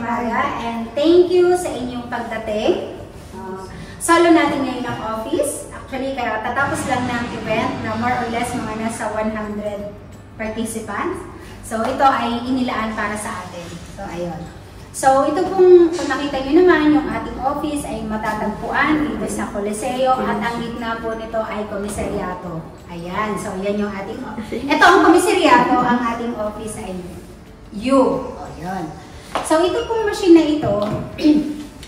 umaga and thank you sa inyong pagdating. Solo natin ngayon ang office. Actually, kaya tatapos lang ng event na more or less mga nasa 100 participants. So, ito ay inilaan para sa atin. So, ayun. So, ito pong, kung nakita nyo naman, yung ating office ay matatagpuan dito sa Coliseo at ang gitna po nito ay komisaryato. Ayan. So, yan yung ating office. Ito ang komisaryato, ang ating office ay U. O, yun. So, ito pong machine na ito,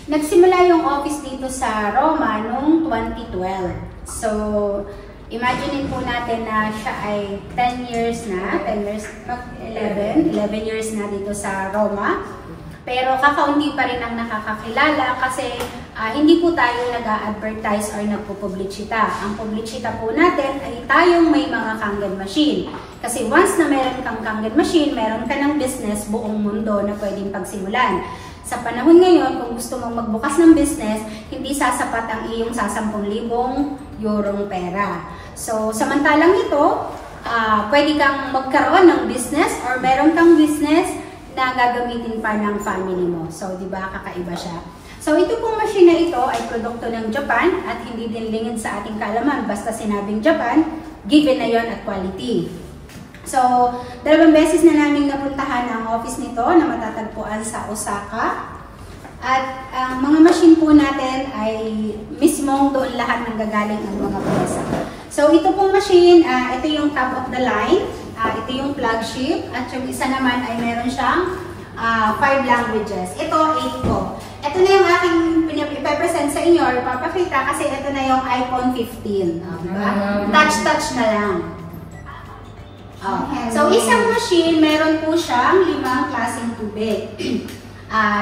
nagsimula yung office dito sa Roma noong 2012. So, imagine po natin na siya ay 10 years na, 11 years na dito sa Roma. Pero kakaunti pa rin ang nakakakilala kasi hindi po tayo nag-a-advertise or nagpupublicita. Ang publicita po natin ay tayong may mga Kangen machine. Kasi once na meron kang Kangen machine, meron ka ng business buong mundo na pwedeng pagsimulan. Sa panahon ngayon, kung gusto mong magbukas ng business, hindi sasapat ang iyong sa 10,000 eurong pera. So, samantalang ito, pwede kang magkaroon ng business or meron kang business na gagamitin pa ng family mo. So, di ba, kakaiba siya. So, ito pong machine na ito ay produkto ng Japan at hindi din lingid sa ating kaalaman. Basta sinabing Japan, given na yon at quality. So, 2 beses na namin napuntahan ang office nito na matatagpuan sa Osaka. At ang mga machine po natin ay mismong doon lahat ng gagaling ang mga pyesa. So, ito pong machine, ito yung top of the line. Ito yung flagship at yung isa naman ay meron siyang 5 languages. Ito, 8 po. Ito na yung aking ipapresent sa inyo or papakita kasi ito na yung iPhone 15. Diba? Touch na lang. So, isang machine, meron po siyang 5 klaseng tubig.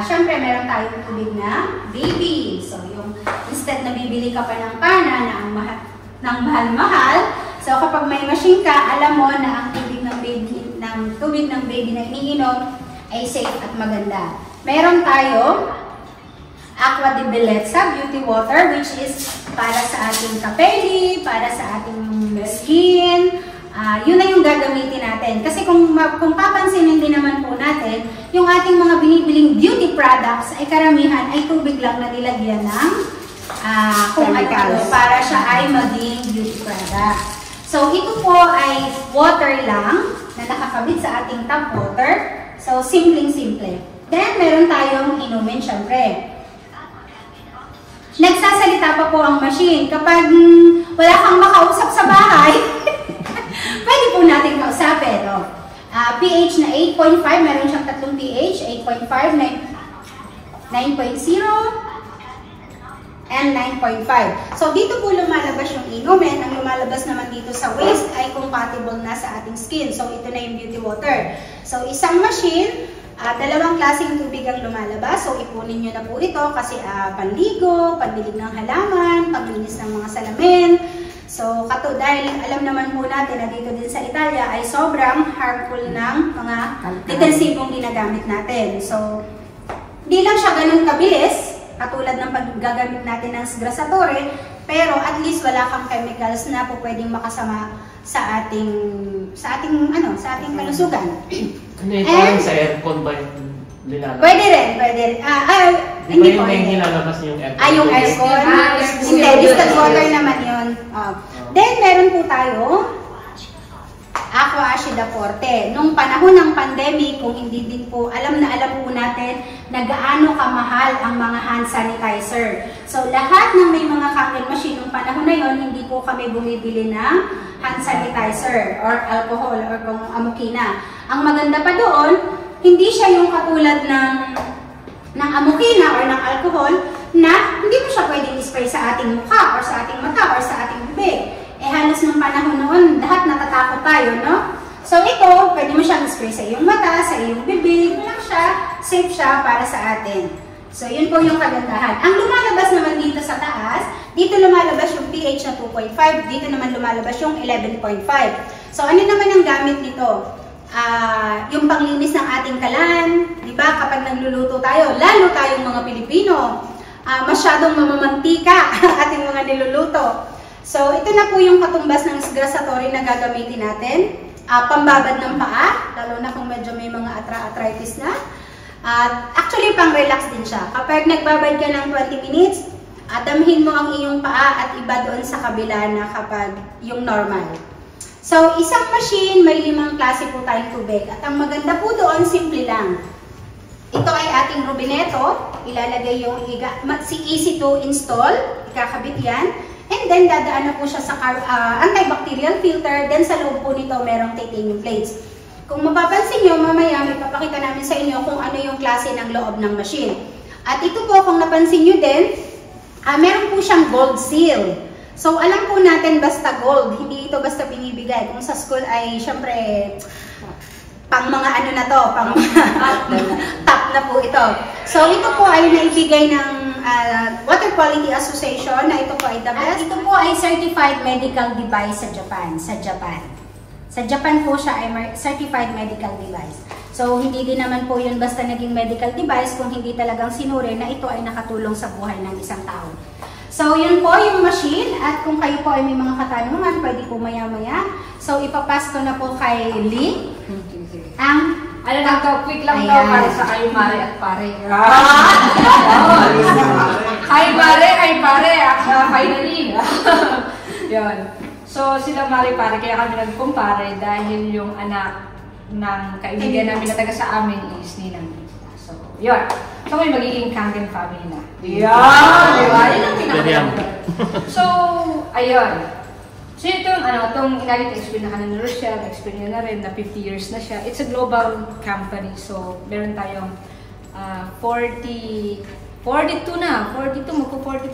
Siyempre, meron tayong tubig na baby. So, yung instead na bibili ka pa ng pana na ang mahal-mahal, so, kapag may machine ka, alam mo na ang tubig ng baby na iniinom ay safe at maganda. Meron tayo Aqua di Bellezza Beauty Water, which is para sa ating kapeli, para sa ating skin. Yun na yung gagamitin natin. Kasi kung papansinin din naman po natin, yung ating mga binibiling beauty products ay karamihan ay tubig lang na nilagyan ng kung ano, para siya ay maging beauty product. So, ito po ay water lang na nakakabit sa ating tap water. So, simpleng-simple. Then, meron tayong inumin, syempre. Nagsasalita pa po ang machine. Kapag wala kang makausap sa bahay, pwede po natin kausapin. No? pH na 8.5, meron siyang tatlong pH, 8.5, 9.0, and 9.5. So, dito po lumalabas yung inumin. Ang lumalabas naman dito sa waste ay compatible na sa ating skin. So, ito na yung beauty water. So, isang machine, 2 klaseng tubig ang lumalabas. So, ipunin nyo na po ito kasi panligo, pandilig ng halaman, paglinis ng mga salamin. So, dahil alam naman po natin na dito din sa Italia ay sobrang harmful ng mga detensibong ginagamit natin. So, hindi lang siya ganun kabilis, katulad ng paggagamit natin ng sgrasatore, pero at least wala kang chemicals na po pwedeng makasama sa ating kalusugan. Ano ito sa aircon ba yung nilalabas? Pwede rin. Hindi po. Hindi nilalabas yung aircon. Yung aircon. Hindi, distilled water naman yun. Then, meron po tayo Aqua Acida Forte. Nung panahon ng pandemic, kung hindi din po, alam po natin na gaano kamahal ang mga hand sanitizer. So, lahat ng may mga Kangen machine nung panahon na yon, hindi po kami bumibili ng hand sanitizer or alcohol or kung amokina. Ang maganda pa doon, hindi siya yung katulad ng amokina or ng alcohol na hindi mo siya pwedeng spray sa ating mukha or sa ating mata or sa ating bibig. Halos ng panahon noon, lahat natatakot tayo, no? So, ito, pwede mo siyang spray sa iyong mata, sa iyong bibig, lang siya, safe siya para sa atin. So, yun po yung kagandahan. Ang lumalabas naman dito sa taas, dito lumalabas yung pH na 2.5, dito naman lumalabas yung 11.5. So, ano naman ang gamit nito? Yung panglinis ng ating kalan, di ba? Kapag nagluluto tayo, lalo tayong mga Pilipino, masyadong mamamantika ang ating mga niluluto. So, ito na po yung katumbas ng sgrasatory na gagamitin natin. Pambabad ng paa, lalo na kung medyo may mga arthritis na. At actually, pang-relax din siya. Kapag nagbabad ka ng 20 minutes, damhin mo ang iyong paa at iba doon sa kabila na kapag yung normal. So, isang machine, may 5 klase po tayong tubig. At ang maganda po doon, simple lang. Ito ay ating rubineto. Ilalagay yung easy to install. Ikakabit yan. And then, dadaan na po siya sa antibacterial filter. Then, sa loob po nito, merong titanium plates. Kung mapapansin nyo, mamaya may papakita namin sa inyo kung ano yung klase ng loob ng machine. At ito po, kung napansin nyo din, meron po siyang gold seal. So, alam po natin basta gold, hindi ito basta binibigay. Kung sa school ay, syempre, pang mga ano na to, pang top na po ito. So, ito po ay naibigay ng Water Quality Association na ito po ay the best. At ito po ay certified medical device sa Japan. Sa Japan po siya ay certified medical device. So, hindi din naman po yun basta naging medical device kung hindi talagang sinuri na ito ay nakatulong sa buhay ng isang tao. So, yun po yung machine. At kung kayo po ay may mga katanungan, pwede po maya-maya. So, ipapass ko na po kay Lee. Ano lang daw, quick lang daw para sa kayo, Mare at Pare. Hi, Mare, hi, Pare. Finally. Yun. So, sila Mare Pare, kaya kami nagkumpare dahil yung anak ng kaibigan namin na taga sa amin is Ninang. So, yun. So, may magiging Kangen family na. Yan! Diba? Yun ang pinaka. So, ayun. So, itong Inagit-Experience na kanina Rochelle, experience na rin na 50 years na siya. It's a global company. So, meron tayong 42 magpo-43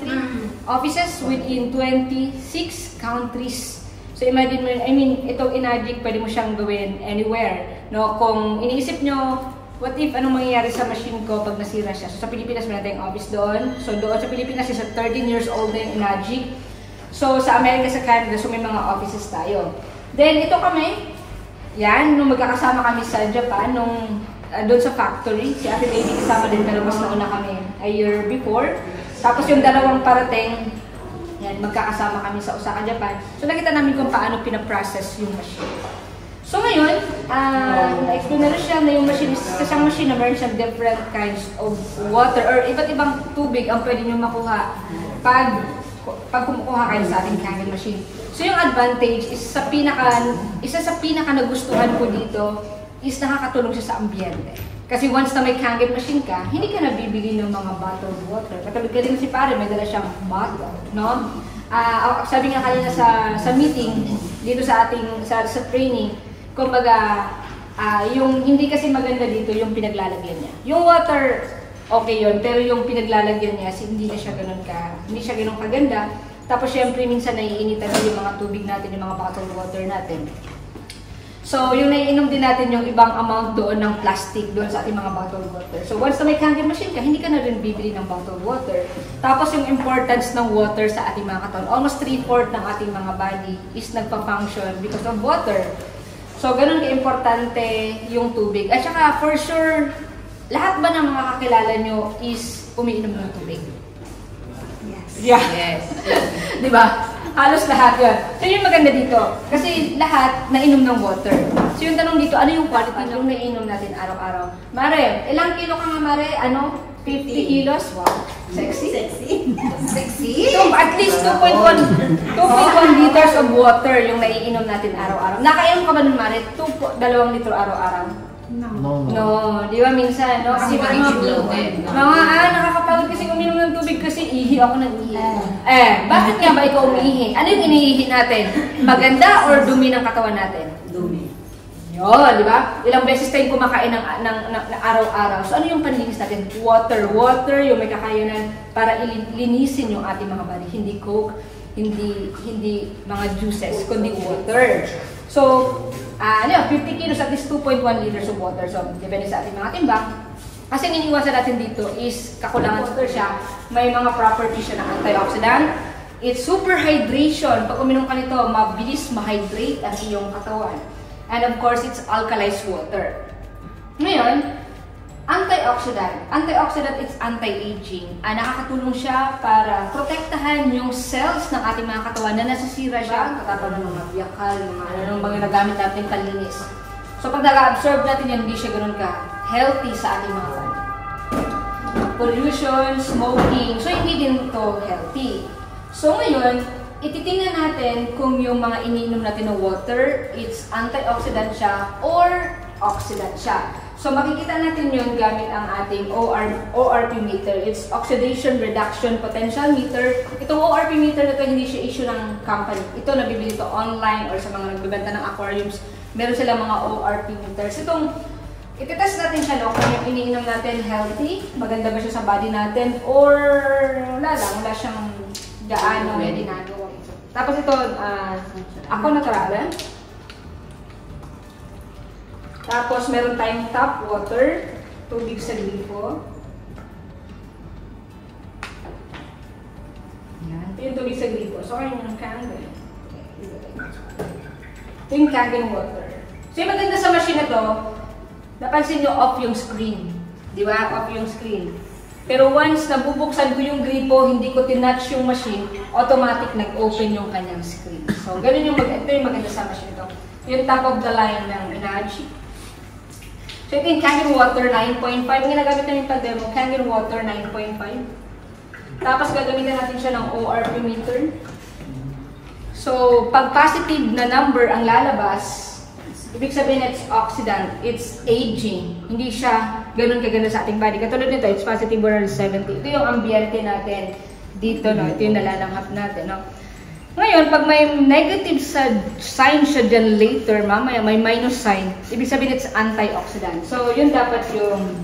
offices within 26 countries. So imagine mo, itong Inagic, pwede mo siyang gawin anywhere. No? Kung iniisip nyo, what if anong mangyayari sa machine ko pag nasira siya? So sa Pilipinas, meron tayong office doon. So doon sa Pilipinas, is 13 years old na yung Inagic. So sa Amerika, sa Canada, so may mga offices tayo. Then ito kami, yan, nung magkakasama kami sa Japan, nung doon sa factory, si Ate Baby kasama din, pero mas nauna kami a year before. Tapos yung dalawang parating, yan, magkakasama kami sa Osaka, Japan. So nakita namin kung paano pinaprocess yung machine. So ngayon, na-explain na siya na yung machine, isang machine na meron siyang different kinds of water or iba't ibang tubig ang pwede nyo makuha pag kumukuha kayo sa ating Kangen machine. So yung advantage is isa sa pinaka nagustuhan ko dito is nakakatulong siya sa ambiente. Kasi once na may Kangen machine ka, hindi ka nabibili ng mga bottled water. Katulad ka din si Pare, may dala siyang bottle, no? Sabi nga kanina sa meeting, dito sa ating sa training, kumbaga, yung hindi kasi maganda dito yung pinaglalagyan niya. Yung water, okay yun, pero yung pinaglalagyan niya, hindi siya ganun kaganda. Tapos syempre minsan naiinitan yung mga tubig natin, yung mga bottled water natin. So, yung naiinom din natin yung ibang amount doon ng plastic doon sa ating mga bottled water. So, once na may Kangen machine ka, hindi ka na rin bibili ng bottled water. Tapos, yung importance ng water sa ating mga katawan, almost 3/4 ng ating mga body is nagpa-function because of water. So, ganun ka-importante yung tubig. At saka, for sure, lahat ba ng mga kakilala nyo is umiinom ng tubig? Yes. Yeah. Yes. Diba? Halos lahat yun. So yung maganda dito, kasi lahat nainom ng water. So yung tanong dito, ano yung quality ng nainom natin araw-araw? Mare, ilang kilo ka nga Mare? 50 kilos? Wow. Sexy? Sexy? So at least 2.1 liters of water yung naiinom natin araw-araw. Nakainom ka ba nun Mare? 2 litro araw-araw? No. Di ba minsan, no? Kasi nakakapagod kasi uminom ng tubig kasi ihi ako ng ihi. Bakit nga ba ikaw umihi? Ano yung iniihi natin? Maganda or dumi ng katawan natin? Dumi. Yun, di ba? Ilang beses tayong kumakain ng araw-araw. So ano yung panlinis natin? Water. Water yung may kakayanan para linisin yung ating mga body. Hindi coke, hindi mga juices, kundi water. So, 50 kilos at least 2.1 liters of water. So, depende sa ating mga timbang. Kasi ang iniiwasan natin dito is kakulangan water siya. May mga properties siya ng antioxidant. It's super hydration. Pag uminom ka nito, mabilis ma-hydrate ang iyong katawan. And of course, it's alkalized water. Ngayon, antioxidant. Antioxidant, it's anti-aging. Nakakatulong siya para protektahan yung cells ng ating mga katawan na nasisira siya. Katapos ng mga biyakal, mga nagamit natin palinis. So pag nag-absorb natin yan, hindi siya ganun ka healthy sa ating mga body. pollution, smoking. So, hindi din ito healthy. So, ngayon, ititingnan natin kung yung mga iniinom natin na water, it's antioxidant siya or oxidant siya. So, makikita natin yun gamit ang ating ORP meter. It's Oxidation Reduction Potential Meter. Itong ORP meter na ito, hindi siya issue ng company. Ito, nabibili ito online or sa mga nagbibenta ng aquariums. Meron sila mga ORP meters. Itong, ititest natin siya, no? Kung yung iniinom natin healthy, maganda ba siya sa body natin, or wala lang, wala siyang gaano ginagawa. Tapos ito, ako natural. Tapos meron tayong tap water, tubig sa gripo. Yan, ito yung tubig sa gripo. So, kaya yung Kangen. Ito yung Kangen water. So, yung maganda sa machine na to, napansin nyo off yung screen. Di ba? Off yung screen. Pero once nabubuksan ko yung gripo, hindi ko tinouch yung machine, automatic nag-open yung kanyang screen. So, ganun yung ito yung maganda sa machine ito. Yung top of the line ng Energy. So, ito yung Kangen Water 9.5. Yung ginagamit namin pag-demo, Kangen Water 9.5. Tapos, gagamitin natin siya ng ORP meter. So, pag positive na number ang lalabas, ibig sabihin it's oxidant, it's aging. Hindi siya ganun kaganda sa ating body. Katulad nito, it's positive 170. Ito yung ambiente natin dito, no? Ito yung nalalanghap natin, no? Ngayon, pag may negative sign siya dyan later, mamaya may minus sign, ibig sabihin it's antioxidant. So, yun dapat yung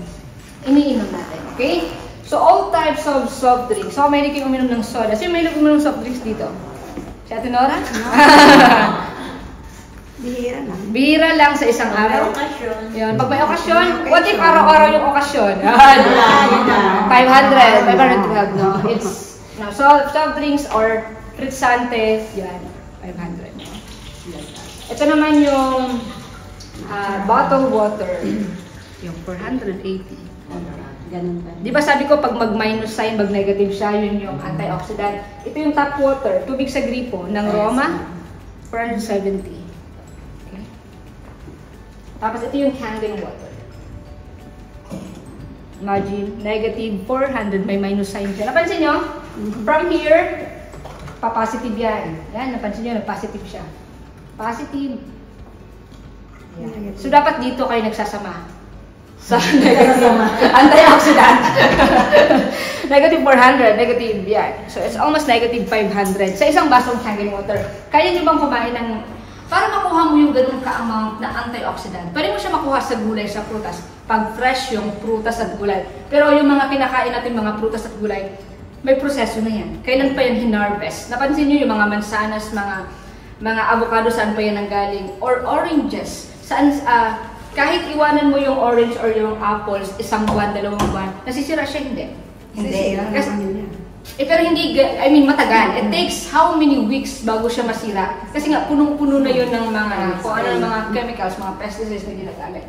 iniinom natin, okay? So, all types of soft drinks. So, may kayo uminom ng soda. So, may uminom ng soft drinks dito. Si Ate Nora? Bihira lang. Bihira lang sa isang araw. Yun. Pag may okasyon, what if araw-araw yung okasyon? 500, 512, no? It's, no, soft drinks or Frizzante, yan, 500. No? Ito naman yung bottled water, yung 480. Ganun pa. Di ba sabi ko, pag mag-minus sign, mag-negative siya, yun yung antioxidant. Ito yung tap water, tubig sa gripo, ng Roma, 470. Okay. Tapos ito yung Kangen water. Imagine, negative 400, may minus sign siya. Napansin nyo? From here, pa-positive yan. Yan, napansin nyo, nag-positive siya. Positive. Yan. So, dapat dito kayo nagsasama. Sa negative. Antioxidant. Negative 400, negative yan. So, it's almost negative 500. Sa isang basong Kangen water. Kaya nyo bang kumain ng, para makuha mo yung ganun ka-amount na antioxidant, pwede mo siya makuha sa gulay, sa prutas. Pag fresh yung prutas at gulay. Pero yung mga kinakain natin, mga prutas at gulay, may proseso na yan. Kailan pa yan hinarvest? Napansin nyo yung mga mansanas, mga avocado, saan pa yan nanggaling? Or oranges. Saan, kahit iwanan mo yung orange or yung apples, 1 buwan, 2 buwan, nasisira siya, hindi. Hindi. Pero hindi, I mean, matagal. It takes how many weeks bago siya masira? Kasi nga, punong-puno na yun ng mga, kung ano, mga chemicals, mga pesticides na ginagamit.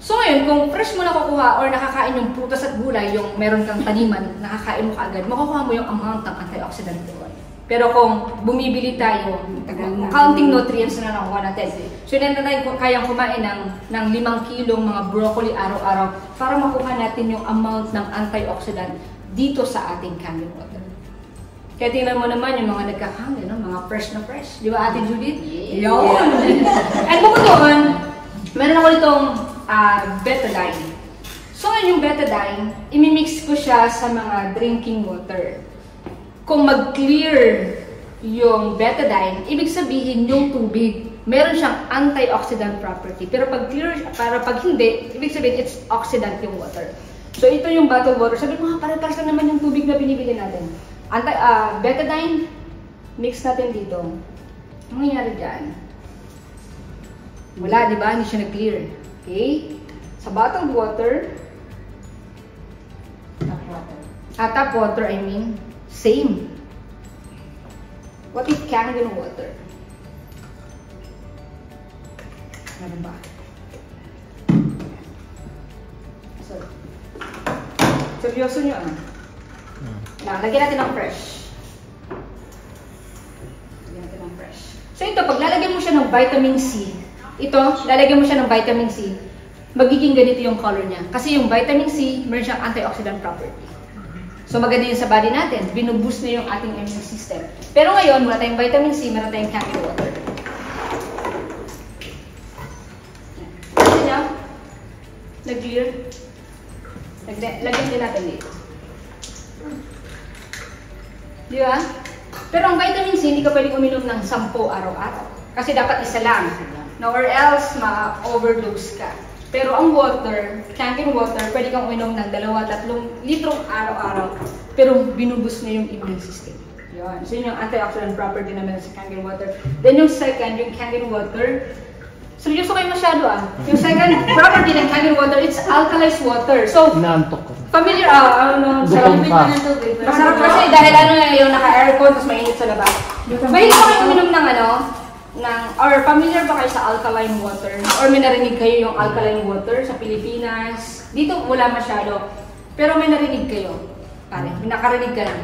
So ngayon, kung fresh mo nakukuha or nakakain yung prutas at gulay, yung meron kang taniman, nakakain mo kaagad, makukuha mo yung amount ng antioxidant doon. Pero kung bumibili tayo, counting nutrients na nakuha natin. So hindi na tayo kayang kumain ng 5 kilong mga broccoli araw-araw para makuha natin yung amount ng antioxidant dito sa ating Kangen water. Kaya tingnan mo naman yung mga nagkakangin, no? Mga fresh na fresh. Di ba, Ate Judith? Yun! And bukod doon, meron ako itong betadine. So, yung betadine, imimix ko siya sa mga drinking water. Kung mag-clear yung betadine, ibig sabihin yung tubig, meron siyang antioxidant property. Pero pag clear, pag hindi, ibig sabihin it's oxidant yung water. So, ito yung bottled water. Sabi mo, para-paras lang naman yung tubig na binibili natin. Betadine, mix natin dito. Ano nangyari dyan? Wala, di ba? Hindi siya nag-clear. Okay? Sa bottled water, tap water, I mean, same. What if Kangen water? Ano ba? Sorry. Seryoso nyo, lagyan natin ng fresh. Lagyan natin ng fresh. So ito, pag lalagyan mo siya ng vitamin C, ito, lalagyan mo siya ng vitamin C, magiging ganito yung color niya. Kasi yung vitamin C, meron siyang antioxidant property. So maganda yun sa body natin, binuboost na yung ating immune system. Pero ngayon, wala tayong vitamin C, meron tayong candy water. Kasi niya, nag-clear. Lagyan din natin dito. Di ba? Pero ang vitamin C, hindi ka pwedeng uminom ng 10 araw-araw. Kasi dapat isa lang. No, or else, ma-overdose ka. Pero ang water, Kangen water, pwede kang uminom ng 2-3 litrong araw-araw. Pero binubus na yung immune system. Yun. So yun yung antioxidant property naman sa Kangen water. Then yung second, yung Kangen water, seryoso kayo masyado Yung second property ng Kangen water, it's alkalized water. So, Naantok ko. familiar, Gutom ka. masarap kasi dahil yung naka-aircon, tapos mainit sa labas. Mahilig ko kayo uminom ng or familiar ba kayo sa alkaline water? Or may narinig kayo yung alkaline water sa Pilipinas? Dito wala masyado. Pero may narinig kayo. Pare, may nakarinig ka lang.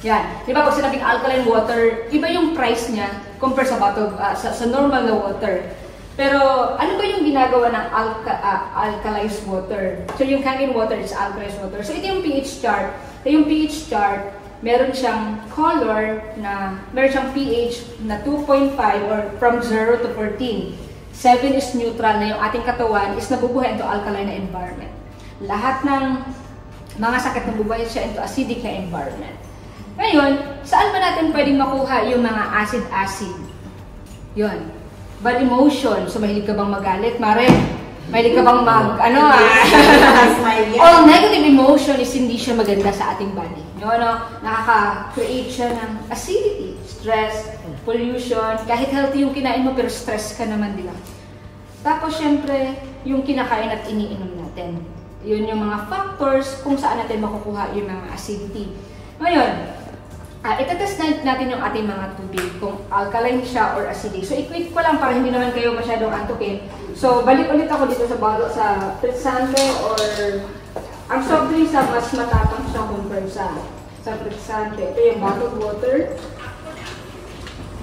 Yan. Di ba pag sinabing alkaline water, iba yung price niya compare sa bottle, sa normal na water. Pero ano ba yung ginagawa ng alkalized water? So yung Kangen water is alkalized water. So ito yung pH chart. So yung pH chart, meron siyang color na, meron siyang pH na 2.5 or from 0 to 14. 7 is neutral na yung ating katawan is nabubuhay into alkaline na environment. Lahat ng mga sakit nabubuhay siya into acidic na environment. Ngayon, saan ba natin pwedeng makuha yung mga acid-acid? Yun. Bad emotion. So, mahilig ka bang magalit, Mare? Mahilig ka bang all negative emotion is hindi siya maganda sa ating body. Nakaka-create siya ng acidity, stress, pollution. Kahit healthy yung kinain mo, pero stress ka naman, di ba? Tapos, syempre, yung kinakain at iniinom natin. Yun yung mga factors kung saan natin makukuha yung mga acidity. Ngayon, itetest natin yung ating mga tubig kung alkaline siya or acidic. So, i-quick ko lang para hindi naman kayo masyadong antukin. So, balik ulit ako dito sa bottle, sa Frizzante or ang soft drinks sa mas matapang siya compare sa Frizzante. Ito yung bottled water.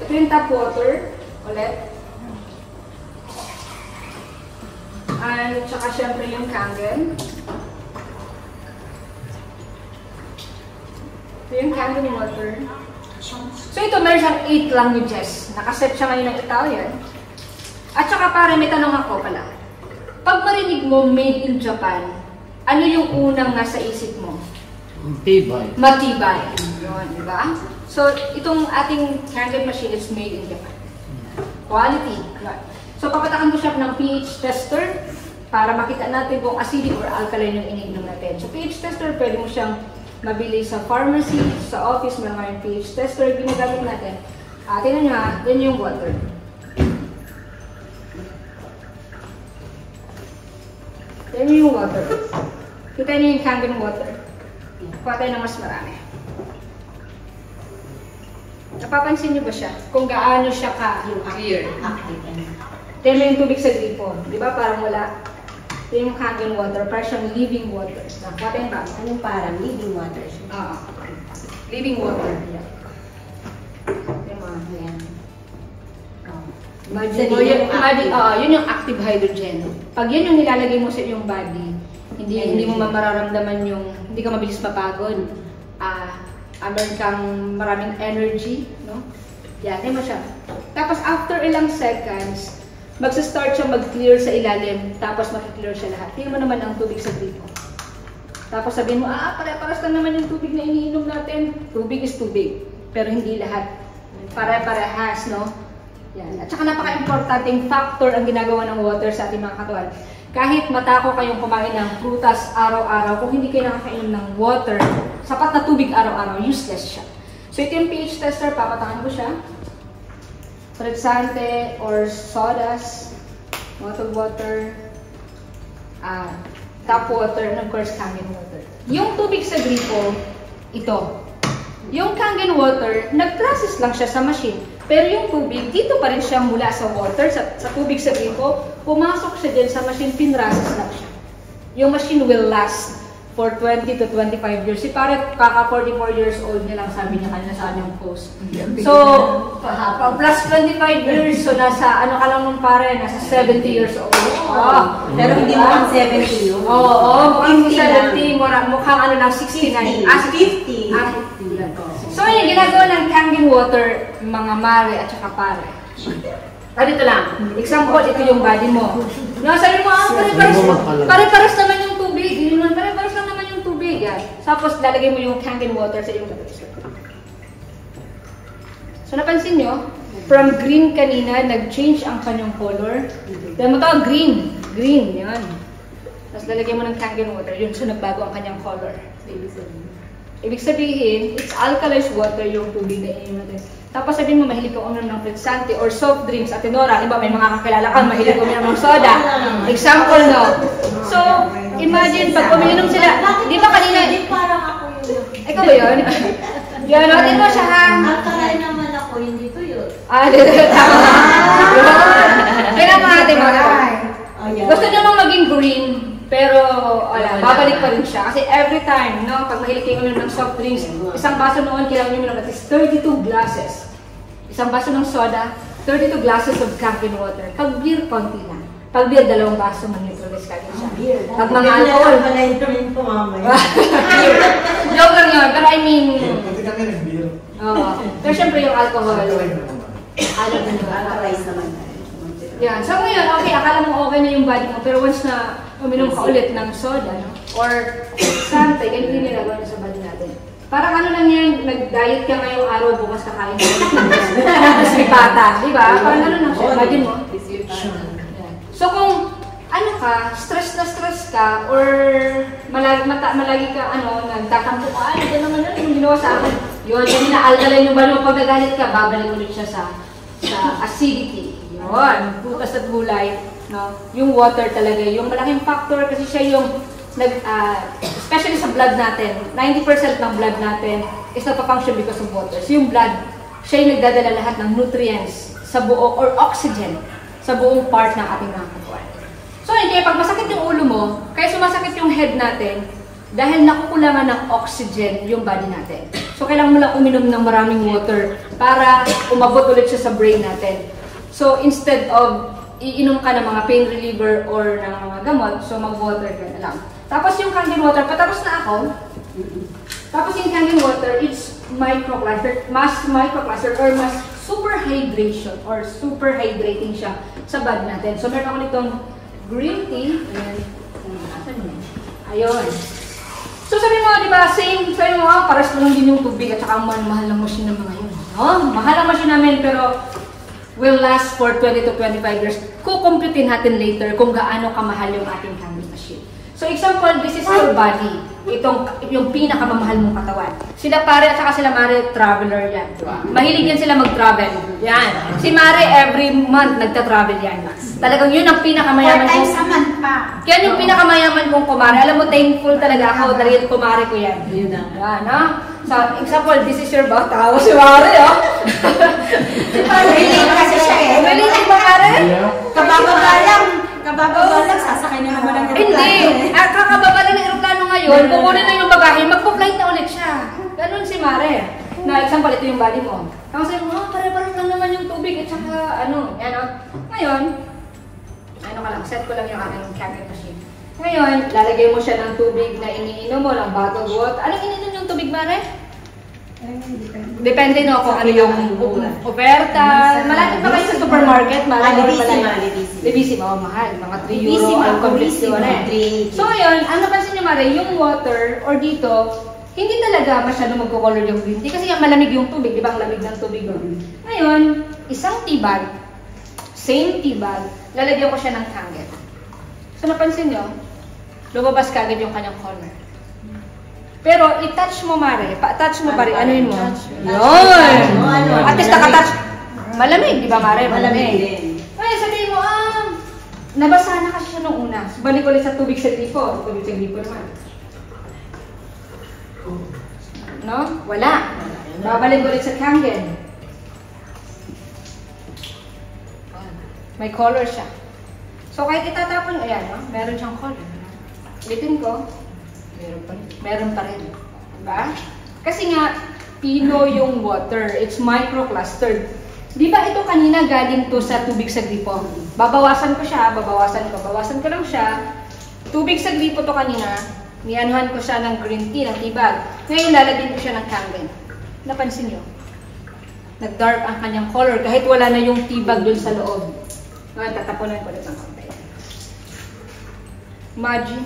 Ito yung tap water. Ulit. At saka syempre yung Kangen. Ito yung Kangen water. So ito, meron siyang 8 languages. Nakaset siya ngayon ng Italian. At saka pare, may tanong ako pala. Pag marinig mo made in Japan, ano yung unang nasa isip mo? Matibay. Matibay. Yun, di ba? So, itong ating Kangen machine is made in Japan. Quality. Yun. So, papatakan ko siya ng pH tester para makita natin kung acidic or alkaline yung iniinom natin. So, pH tester, pwede mo siyang mabili sa pharmacy, sa office, may pH tester, ginagamit natin. Tingnan nyo ha, yan yung water. Yan yung water. Kita nyo yung Kangen water. Kuha tayo ng mas marami. Napapansin nyo ba siya? Kung gaano siya ka-clear. Tingnan mo yung tubig sa gripo. Di ba parang wala? Ito yung Kangen water, parang siyang living water. Kuha tayo ba? Anong parang living water siya? Living water. Yeah. Yun yung active hydrogen. Pag yun yung nilalagay mo sa iyong body, hindi mo mararamdaman yung, hindi ka mabilis mapagod. Meron kang maraming energy, no? Yan, mo siya. Tapos after ilang seconds, magsa-start siya mag-clear sa ilalim, tapos makiklear siya lahat. Tingnan mo naman ang tubig sa gripo. Tapos sabihin mo, pare-paras lang naman yung tubig na iniinom natin. Tubig is tubig, pero hindi lahat. Pare-parehas, no? Yan. At saka napaka-importanting factor ang ginagawa ng water sa ating mga katawan. Kahit matako kayong kumain ng prutas araw-araw, kung hindi kayo nakakainom ng water, sapat na tubig araw-araw, useless siya. So ito yung pH tester, papatakan ko siya. Frizzante or sodas, bottled water, tap water, and of course, Kangen water. Yung tubig sa gripo, ito. Yung Kangen water, nag-process lang siya sa machine. Pero yung tubig, dito pa rin siya mula sa water, sa tubig sa gripo, pumasok siya din sa machine, pinrasis lang siya. Yung machine will last for 20 to 25 years. Si pare, kaka 44 years old niya lang, sabi niya kanina sa kanyang post. So, plus 25 years, so nasa, ano ka lang nung pare, nasa 70 years old. Oh, Pero hindi mo ang 70 yun. Oo, mukhang 50 70, mukhang ano lang, 69. 50. 50. So, yung ginagawa ng Kangen water, mga mare at saka pare. Dito lang. Example, ito yung body mo. No, sabi mo, pare-pares naman yung tubig. Pare-pares lang naman yung tubig. Yan. Tapos, lalagay mo yung Kangen water sa iyong labas. So, napansin nyo, from green kanina, nag-change ang kanyang color. Dahil mo ito, green. Green, yan. Tapos, lalagay mo ng Kangen water. Yun, so nagbago ang kanyang color. Ibig sabihin, it's alkalized water yung tubig na ininom natin. Tapos sabihin mo, mahilig ka uminom ng Frizzante or soft drinks. At Nora, iba may mga kakilala ka, mahilig uminom ng soda. Example, no? So, imagine, pag uminom sila, di ba kanina? Parang ako yun. Ikaw ba yun? Yun, no? Dito siya, ha? Alkaline naman ako, hindi to yun. Dito, tama nga. Kaya mga ate, mga gusto nyo mong maging green, pero wala, babalik pa rin siya. Kasi every time, no, pag mahilig kayo uminom ng soft drinks, isang baso noon kailangan uminom at least 32 glasses. Isang baso ng soda, 32 glasses of Kangen water. Pag beer, konti lang. Pag beer, 2 baso, mag-neutralize ka din siya. Pag mga alcohol, joke lang yun, pero I mean, pero syempre yung alcohol, alam mo yun. Alkalize naman. Yan. So ngayon, okay, akala mo okay na yung body mo, pero once na uminom ka ulit ng soda, no? Or sante, ganito yung ginagawa na sa body natin. Parang ano lang yan, nag-diet ka ngayong araw, bukas kakain ka ulit ng tapos may pata, di ba? Parang ano lang siya, imagine mo. Yan. So kung ano ka, stress na stress ka, or malagi ka, nagtatampo ka, ano naman yun, yung ginawa sa akin. Yun, yan na alkaline yung body mo, pag nagalit ka, babalik ulit siya sa acidity. Yun, butas at gulay, no? Yung water talaga, yung malaking factor kasi siya yung, especially sa blood natin, 90% ng blood natin is napafunction because of water. So yung blood, siya yung nagdadala lahat ng nutrients sa buo, or oxygen, sa buong part ng ating mga katawan. So yun, kaya pag masakit yung ulo mo, kaya sumasakit yung head natin, dahil nakukulangan ng oxygen yung body natin. So kailangan mo lang uminom ng maraming water para umabot ulit siya sa brain natin. So, instead of iinom ka ng mga pain reliever or ng mga gamot, so mag-water ka na lang. Tapos yung Kangen water, patapos na ako. Tapos yung Kangen water, it's mas microcluster or mas super hydration or super hydrating siya sa body natin. So, meron ako nitong green tea. Ayun. So, sabi mo, di ba, sabi mo, paras mo lang din yung tubig at saka mahal ng machine ng mga yun. No? Mahal ang machine namin, pero will last for 20 to 25 years. Kukumputin natin later kung gaano kamahal yung ating Kangen machine. So example, this is your body. Yung pinakamamahal mong katawan. Sila pare at saka sila mare, traveler yan. Mahilig yan sila mag-travel. Yan. Si mare, every month nagta-travel yan. Talagang yun ang pinakamayaman 4 times a month pa. Yan yung pinakamayaman kong kumare. Alam mo, thankful talaga ako. Talagang kumare ko yan. Yan, no? So, example, this is your bata. Tawa si mare, oh. Si mare. Mahilig kasi siya eh. Mahilig ba, mare? Kabababa lang, sasakay na naman ang aeroplano. Hindi. Kakababa lang ng aeroplano ngayon, kukunin na yung bagahe, magpo-flight na ulit siya. Ganun si mare. Na example, ito yung body mo. Tapos sabi mo, pare-pares lang naman yung tubig at saka yan o. Ngayon, ka lang, set ko lang yung aking Kangen machine. Ngayon, lalagay mo siya ng tubig na iniinom mo, ng bottled water. Anong iniinom yung tubig, mare? Depende no kung ano yung oferta. Malapit pa kayo sa supermarket, Libissima, mahal. Mga 3 euro ang complete yun eh. So ngayon, ang napansin niyo mare, yung water or dito, hindi talaga masyado magko-color yung green tea kasi yung malamig yung tubig, di ba ang lamig ng tubig doon. Ngayon, isang tea bag, same tea bag, lalagyan ko siya ng Kangen. So napansin niyo, lumabas kagad yung kanyang color. Pero i-touch mo mare, pa-touch mo pare, ano yun mo? Yun! At least naka-touch. Malamig, di ba mare? Malamig. Ay, sabihin mo, nabasa na kasi siya nung una. Balik ulit sa tubig sa gripo. Tubig sa gripo naman. No? Wala. Babalik ulit sa Kangen. May color siya. So kahit itatapon, ayan, no? Meron siyang color. Ulitin ko. Meron pa rin. Diba? Kasi nga, pino yung water. It's microclustered. Di ba ito kanina galing to sa tubig sa gripo? Babawasan ko siya, bawasan ko lang siya. Tubig sa gripo to kanina, nianuhan ko siya ng green tea, ng tibag. Ngayon lalagyan ko siya ng Kangen. Napansin nyo? Nag-dark ang kanyang color kahit wala na yung tibag dun sa loob. Ngayon, tatapunan ko ulit ng konti. Imagine.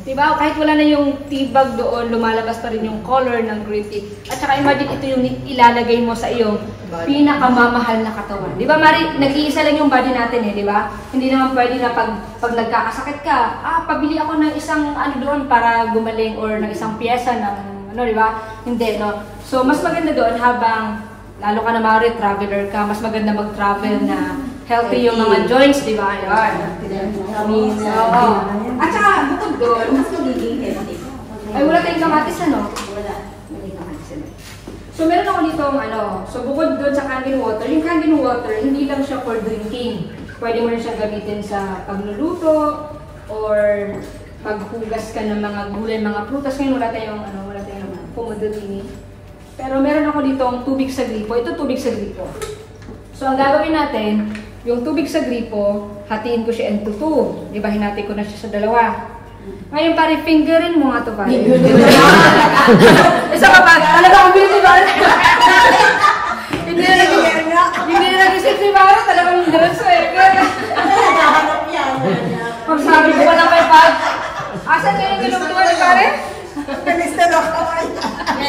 Diba? Kahit wala na yung tibag doon, lumalabas pa rin yung color ng green tea. At saka imagine ito yung ilalagay mo sa iyong pinakamamahal na katawan. Diba, Mari? Nag-iisa lang yung body natin eh, diba? Hindi naman pwede na pag nagkakasakit ka, pabili ako ng isang ano doon para gumaling or ng isang pyesa ng ano, diba? Hindi, no? So, mas maganda doon habang lalo ka na Mari, traveler ka, mas maganda mag-travel na healthy yung mga joints, di ba? Yan. Oo. At saka, bukod doon, Mas magiging healthy. ay wala tayong kamatis, ano? Wala. So, meron ako dito so bukod doon sa Kangen water, yung Kangen water, hindi lang siya for drinking. Pwede mo rin siya gamitin sa pagluluto, or paghugas ka ng mga gulay, mga prutas. Ngayon wala tayong pomodoro. Pero meron ako dito ang tubig sa gripo. Ito tubig sa gripo. So, ang gagawin natin, yung tubig sa gripo, hatiin ko siya into 2. Di ba, hinati ko na siya sa 2. Ngayon, pare, fingerin mo nga ito, pare. Isa ka pa, talaga ang bilis, pare. Hindi na nag-isip si pare, talagang diretso eh. Nakahanap yan. Pag sabi ko lang kay Pag, asan kayo yung ginubutuan ni pare? Yan,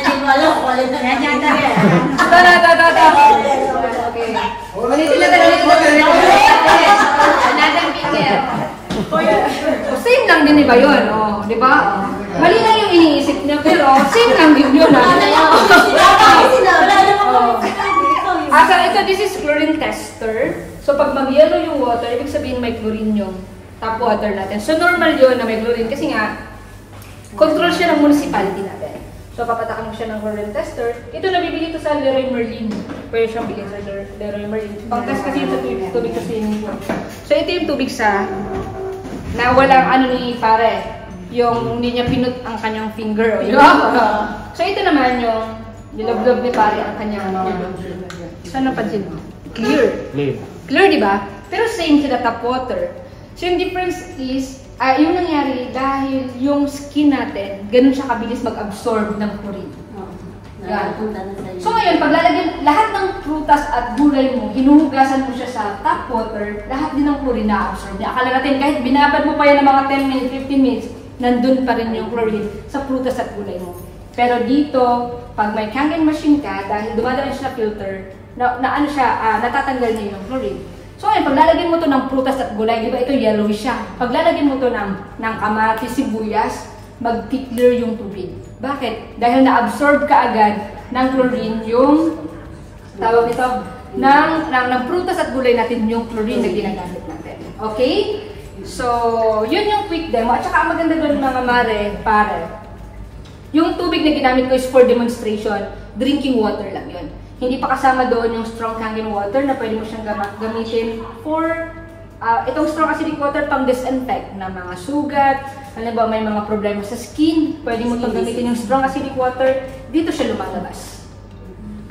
hindi mo alam kung alin na yan. Okay. Ulitin natin. Another finger. Same lang din, di ba yun? Oh, di ba? Mali lang yung iniisip niya, pero same lang din yun. Ito, this is chlorine tester. So, pag mag-yellow yung water, ibig sabihin may chlorine yung tap water natin. So, normal yun na may chlorine kasi nga, control siya ng municipality natin. So, papatakan mo siya ng chlorine tester. Ito, nabibili ito sa Leroy Merlin. Pwede siyang bilhin sa Leroy Merlin. Pang-test kasi yung tubig sa swimming pool. So, ito yung tubig sa na walang ni pare. Yung hindi niya pinut ang kanyang finger. So, ito naman yung niloblob ni pare ang kanyang saan napansin mo? Clear. Clear, di ba? Pero same sila tap water. So, yung difference is, yung nangyari dahil yung skin natin, ganun siya kabilis mag-absorb ng chlorine. So ngayon, pag lalagyan lahat ng prutas at gulay mo, hinuhugasan mo siya sa tap water, lahat din ng chlorine na-absorb niya. Akala natin, kahit binabad mo pa yan ng mga 10 minutes, 15 minutes, nandun pa rin yung chlorine sa prutas at gulay mo. Pero dito, pag may Kangen machine ka, dahil dumadaan siya sa filter, natatanggal niya yung chlorine. So ngayon, pag lalagyan mo to ng prutas at gulay, di ba ito yellowish siya. Pag lalagyan mo to ng kamatis, sibuyas, mag-clear yung tubig. Bakit? Dahil na-absorb ka agad ng chlorine yung tawag nito, ng prutas at gulay natin yung chlorine na ginagamit natin. Okay? So, yun yung quick demo. At saka ang maganda doon mga pare, yung tubig na ginamit ko is for demonstration, drinking water lang yun. Hindi pa kasama doon yung strong Kangen water na pwede mo siyang gamitin for itong strong acidic water pang disinfect na mga sugat, halimbawa may mga problema sa skin, pwede mo itong gamitin yung strong acidic water, dito siya lumalabas.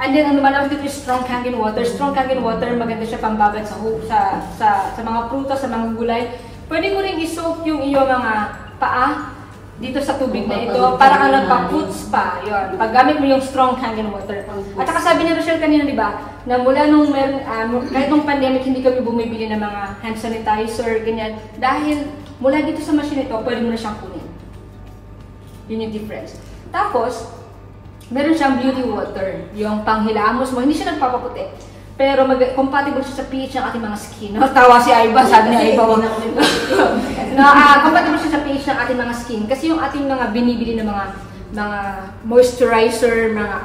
And then, ang lumalabas dito yung strong Kangen water. Strong Kangen water, maganda siya pambabad sa mga prutas, sa mga gulay. Pwede mo rin i-soak yung iyong mga paa dito sa tubig na ito, para kang nagpa-foot spa. Yun. Paggamit mo yung strong Kangen water. At saka sabi ni Rochelle kanina, di ba, na mula nung kahit nung pandemic, hindi kami bumibili ng mga hand sanitizer, ganyan. Dahil mula dito sa machine ito, pwede mo na siyang kunin. Yun yung difference. Tapos, meron siyang beauty water. Yung panghilamos mo, hindi siya nagpapaputi. Pero compatible siya sa pH ng ating mga skin. Tawa si Aiba, sabi ni Aiba. Compatible siya sa pH ng ating mga skin. Kasi yung ating mga binibili ng mga moisturizer, mga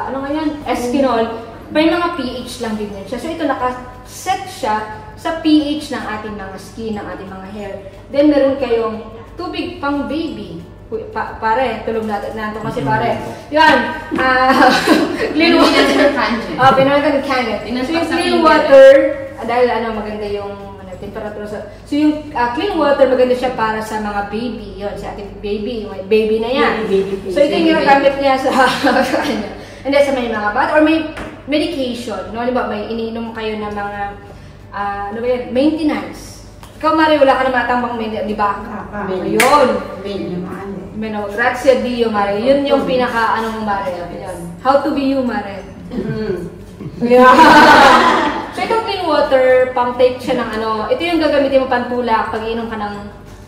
ano nga yan, Eskinol, may mga pH lang din siya. So ito naka-set siya sa pH ng ating mga skin, ng ating mga hair. Then meron kayong tubig pang baby. Pare, tulog natin kasi pare. Yan. Clean water. Pinunod ka ng Kangen. So yung clean water, dahil maganda yung temperatura so yung clean water maganda siya para sa mga baby. Yun, si ate baby, may baby na yan. So ito yung ginagamit niya sa kanya. And then sa may mga bata or may medication, no? Diba, may iniinom kayo ng mga ano ba yan? Maintenance. Ikaw, Mari, wala ka naman atang maintenance, di ba? Yun. Meno, grazie a Dio, Mari. Yun yung pinaka, ano mo, Mari. Yun. How to be you, Mari. Yeah. So, itong clean water, pang-take siya ng ano, ito yung gagamitin mo pantulak pag iinom ka ng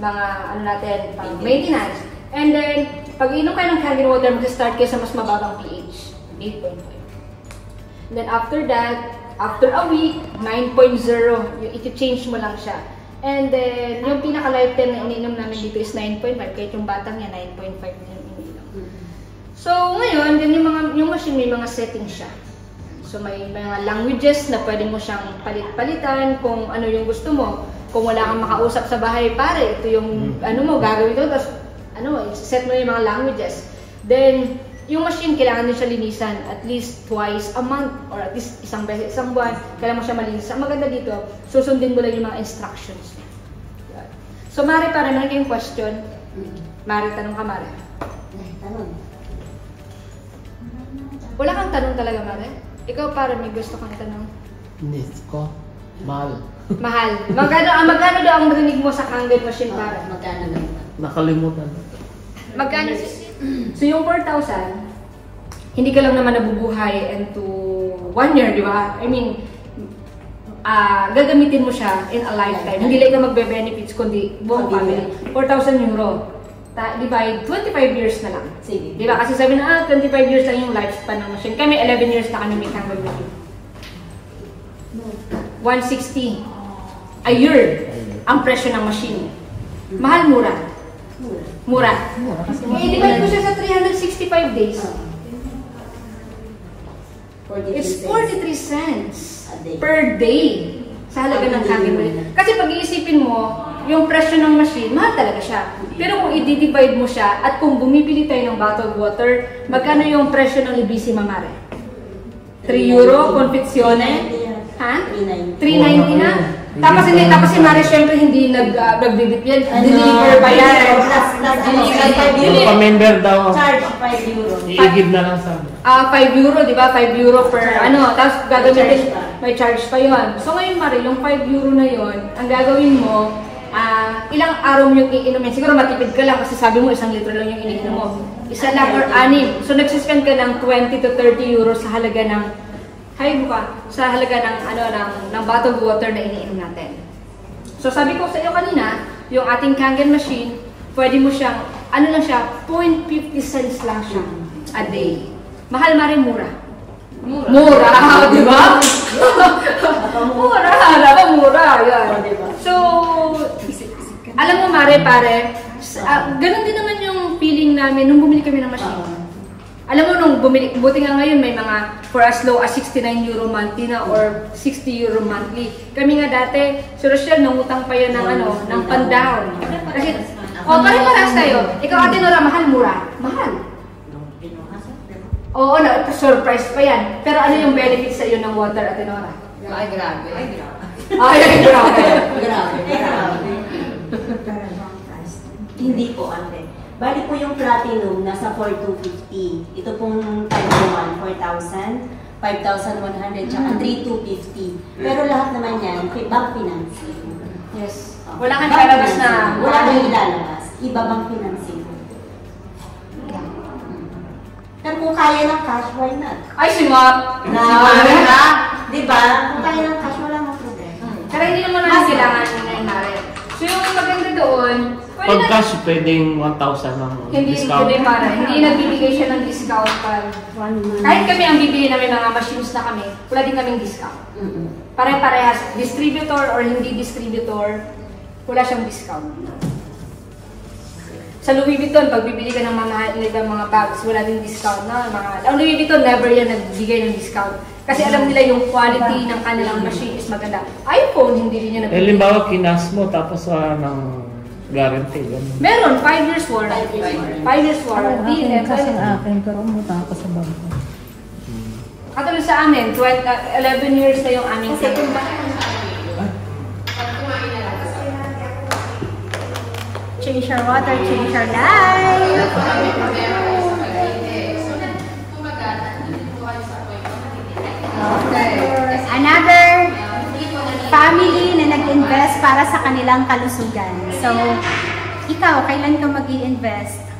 mga, ano natin, pang maintenance. And then, pag iinom kayo ng canned water, mag-start kayo sa mas mababang pH, 8.5. And then, after that, after a week, 9.0, i-change mo lang siya. And then, yung pinaka-lifetime na iniinom namin dito is 9.5, kahit yung batang niya, 9.5 na yung iniinom. So, ngayon, yung machine may mga settings siya. So, may mga languages na pwede mo siyang palit-palitan kung ano yung gusto mo. Kung wala kang makausap sa bahay, pare, ito yung ano mo, gagawin ito. Tapos, set mo yung mga languages. Then, yung machine, kailangan din siya linisan at least twice a month or at least isang beses, isang buwan. Kailangan mo siya malinis. Ang maganda dito, susundin mo lang yung mga instructions. So, Mari, para meron kayong question. Mari, tanong ka, Mari. Tanong. Wala kang tanong talaga, Mari? Ikaw, para may gusto kang tanong. Hindi ko. Mahal. Mahal. Magkano daw ang rinig mo sa Kangen machine, para? Magkano lang? Nakalimutan. Magkano? So, yung 4,000, hindi ka lang naman nabubuhay into 1 year, di ba? I mean, gagamitin mo siya in a lifetime. Hindi lang na magbe-benefits, kundi buong family. 4,000 euro. Divide, 25 years na lang. Sige. Di ba? Kasi sabi na, 25 years lang yung lifespan ng machine. Kami, 11 years na kami may Kangen machine. 160 a year ang presyo ng machine. Mahal, mura. Mura. I-divide ko siya sa 365 days. It's 43 cents per day sa halaga ng Kangen machine. Kasi pag iisipin mo, yung presyo ng machine, mahal talaga siya. Pero kung i-divide mo siya at kung bumibili tayo ng bottled water, magkano yung presyo ng Libissima, Mare? 3 euro, confezione? Ha? 390 na? Tapos si Mare syempre hindi nagbibip yan. Deliver pa yan. Pa-member daw. Charge 5 euro. I-give na lang sa 5 euro, di ba? 5 euro per ano. Tapos gagamitin, may charge pa yun. So ngayon, Mare, yung 5 euro na yun, ang gagawin mo, ilang araw mo yung iinom yan. Siguro matipid ka lang kasi sabi mo 1 litro lang yung iniinom mo. Isa lang or 6. So nagsispend ka ng 20 to 30 euro sa halaga ng sa halaga ng bottled water na iniinom natin. So sabi ko sa iyo kanina, yung ating Kangen machine, pwede mo siyang, ano lang siya, 0.50 cents lang siya a day. Mahal, Mare, mura. Mura, di ba? Mura, yan. So, alam mo, Mare, pare, ganun din naman yung feeling namin nung bumili kami ng machine. Alam mo, nung bumili, buti nga ngayon may mga for as low as 69 euro monthly na or 60 euro monthly. Kami nga dati, si Rochelle, nangutang pa yan ng pan-down. Kasi, pare-paras tayo. Ikaw, Ate Nora, mahal, mura? Mahal. Oo, surprise pa yan. Pero ano yung benefits sa iyo ng water, Ate Nora? Ay, grabe. Grabe. Hindi po, ate. Bali po yung platinum, nasa 4,250. Ito pong type 1, 4,000, 5,100, tsaka 3,250. Pero lahat naman yan, bank financing. Yes. Wala kang ilalabas na... Wala kang ilalabas. Iba bank financing. Pero kung kaya ng cash, why not? Ay, si Map! Diba? Kung kaya ng cash, wala mong problema. Pero hindi naman naman kailangan na Mare. So yung maganda doon, pag cash, pwedeng 1,000 ng discount. Hindi para. Hindi nagbibigay siya ng discount pag kahit kami ang bibili namin mga machines na kami, wala din kaming discount. Pare-parehas, distributor or hindi distributor, wala siyang discount. Sa Louis Vuitton, pag bibili ka ng mga bags, wala din discount na. Ang Louis Vuitton, never yan nagbigay ng discount. Kasi alam nila yung quality ng kanilang machine is maganda. iPhone, hindi rin yan nagbigay. Halimbawa, kinas mo, tapos ng guarantee. Meron, 5 years warranty. 5 years warranty. Kasi akin, pero umuta ako sa bangko. Katulad sa amin, 11 years na yung aming Kasi kung Change your water, change your life. Another family na nag-invest para sa kanilang kalusugan. So, ikaw, kailan ka mag-i-invest?